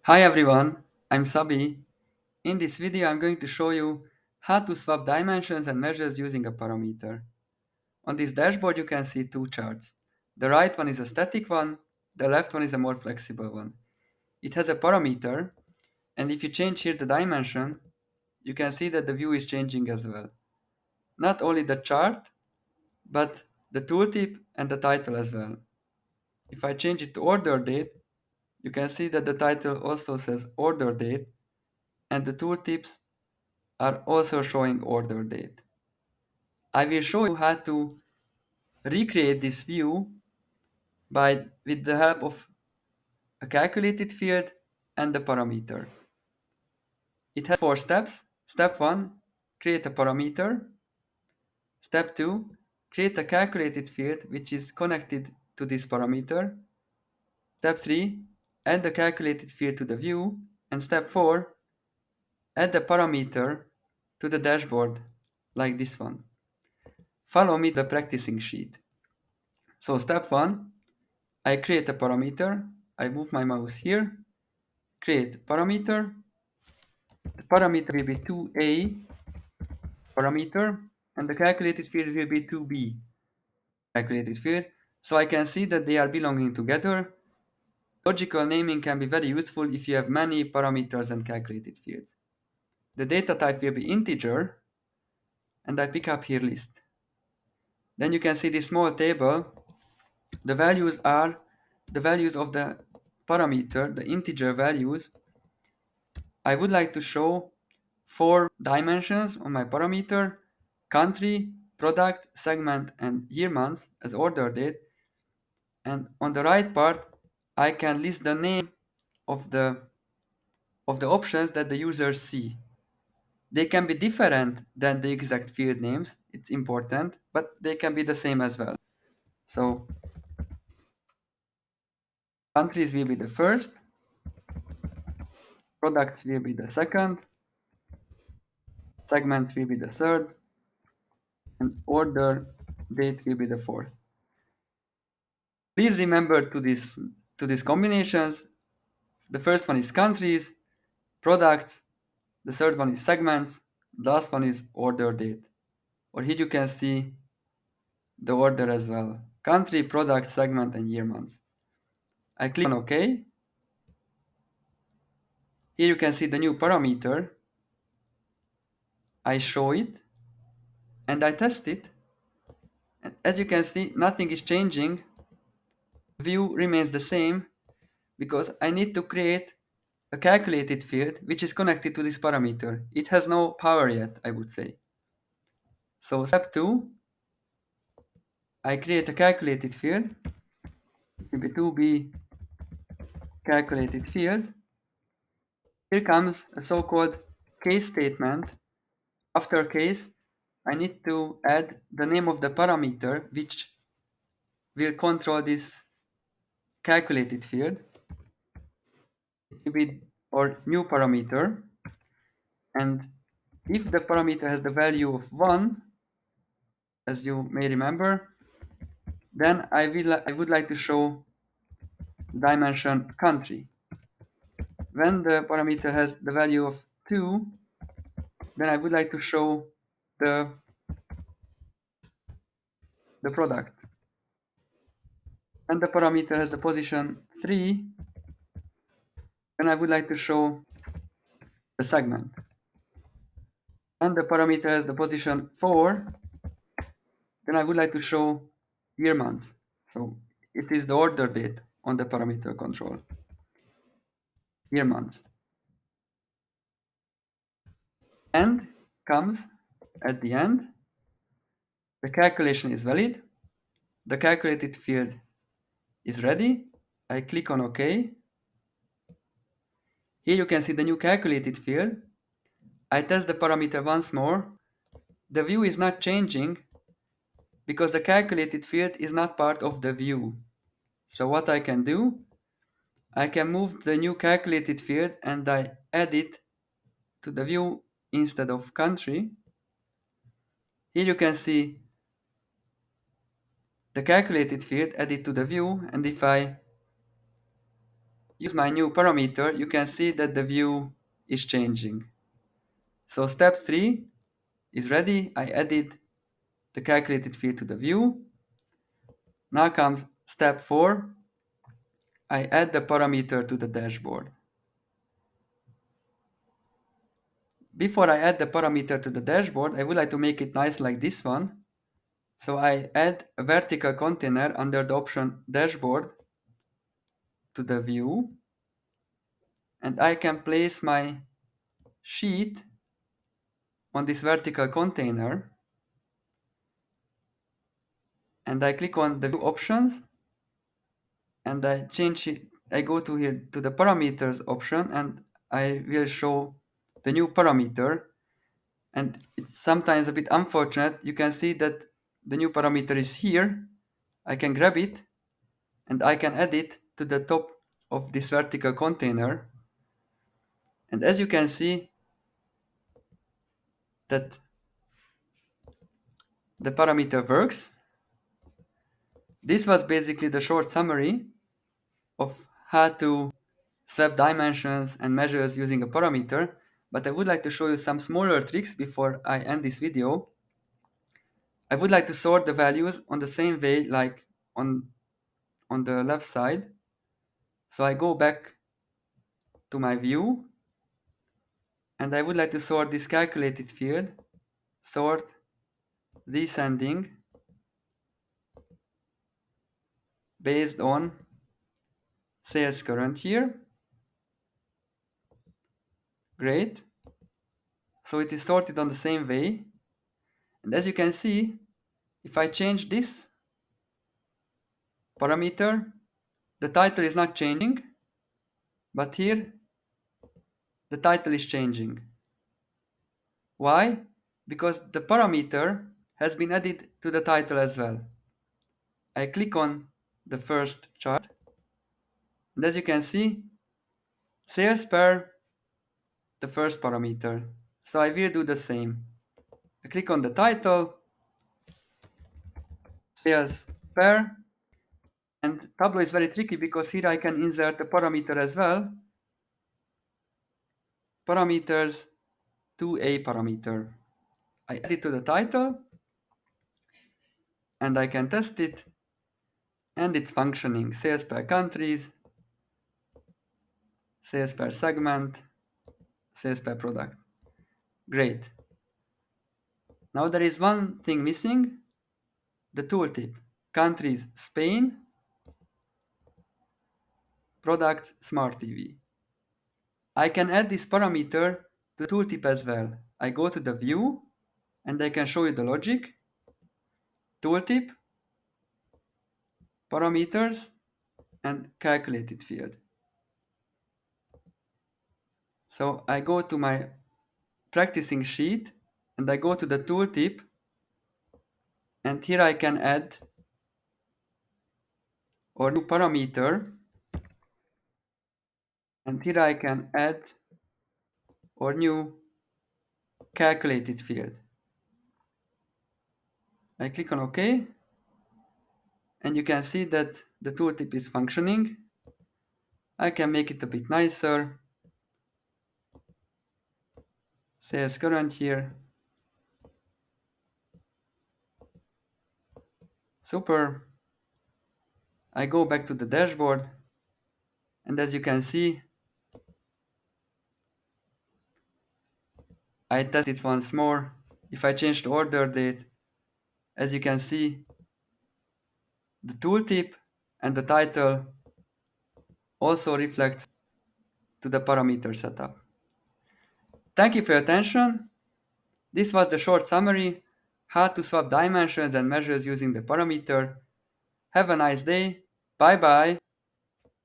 Hi everyone, I'm Sabi. In this video, I'm going to show you how to swap dimensions and measures using a parameter. On this dashboard, you can see two charts. The right one is a static one, the left one is a more flexible one. It has a parameter, and if you change here the dimension, you can see that the view is changing as well. Not only the chart, but the tooltip and the title as well. If I change it to order date, you can see that the title also says order date, and the tooltips are also showing order date. I will show you how to recreate this view with the help of a calculated field and the parameter. It has four steps. Step 1, create a parameter. Step 2, create a calculated field which is connected to this parameter. Step 3, add the calculated field to the view. And step 4, add the parameter to the dashboard like this one. Follow me to the practicing sheet. So step 1, I create a parameter. I move my mouse here, create parameter. The parameter will be 2a parameter, and the calculated field will be 2b calculated field. So I can see that they are belonging together. Logical naming can be very useful if you have many parameters and calculated fields. The data type will be integer, and I pick up here list. Then you can see this small table. The values are the values of the parameter, the integer values. I would like to show four dimensions on my parameter: country, product, segment, and year months as order date. And on the right part, I can list the name of the options that the users see. They can be different than the exact field names, it's important, but they can be the same as well. So countries will be the first, products will be the second, segments will be the third, and order date will be the fourth. Please remember to these combinations. The first one is countries, products, the third one is segments, the last one is order date. Or here you can see the order as well. Country, product, segment, and year months. I click on OK. Here you can see the new parameter. I show it and I test it. And as you can see, nothing is changing. The view remains the same because I need to create a calculated field which is connected to this parameter. It has no power yet, I would say. So step 2, I create a calculated field. It will be 2b calculated field. Here comes a so-called case statement. After case, I need to add the name of the parameter which will control this calculated field. It will be our new parameter. And if the parameter has the value of 1, as you may remember, then I would like to show dimension country. When the parameter has the value of 2, then I would like to show the product. When the parameter has the position 3, then I would like to show the segment. And the parameter has the position 4, then I would like to show year months. So it is the order date on the parameter control. Year months. And comes at the end. The calculation is valid. The calculated field is ready. I click on OK. Here you can see the new calculated field. I test the parameter once more. The view is not changing because the calculated field is not part of the view. So what I can do, I can move the new calculated field and I add it to the view instead of country. Here you can see the calculated field added to the view, and if I use my new parameter, you can see that the view is changing. So step 3 is ready. I added the calculated field to the view. Now comes step 4. I add the parameter to the dashboard. Before I add the parameter to the dashboard, I would like to make it nice like this one. So I add a vertical container under the option dashboard to the view, and I can place my sheet on this vertical container, and I click on the view options, and I change it. I go to here to the parameters option, and I will show the new parameter. And it's sometimes a bit unfortunate. You can see that the new parameter is here. I can grab it and I can add it to the top of this vertical container. And as you can see that the parameter works. This was basically the short summary of how to swap dimensions and measures using a parameter, but I would like to show you some smaller tricks before I end this video. I would like to sort the values on the same way like on the left side. So I go back to my view and I would like to sort this calculated field, sort descending based on sales current year. Great. So it is sorted on the same way. And as you can see, if I change this parameter, the title is not changing, but here the title is changing. Why? Because the parameter has been added to the title as well. I click on the first chart, and as you can see, sales per the first parameter. So I will do the same. I click on the title, sales per, and Tableau is very tricky because here I can insert a parameter as well. Parameters to a parameter. I add it to the title and I can test it and it's functioning. Sales per countries, sales per segment, sales per product. Great. Now there is one thing missing, the tooltip. Countries, Spain, products, smart TV. I can add this parameter to the tooltip as well. I go to the view and I can show you the logic. Tooltip, parameters, and calculated field. So I go to my practicing sheet and I go to the tooltip and here I can add or new parameter and here I can add or new calculated field. I click on OK and you can see that the tooltip is functioning. I can make it a bit nicer. Sales current year. Super. I go back to the dashboard and as you can see, I test it once more. If I change the order date, as you can see, the tooltip and the title also reflects to the parameter setup. Thank you for your attention. This was the short summary, how to swap dimensions and measures using the parameter. Have a nice day. Bye bye.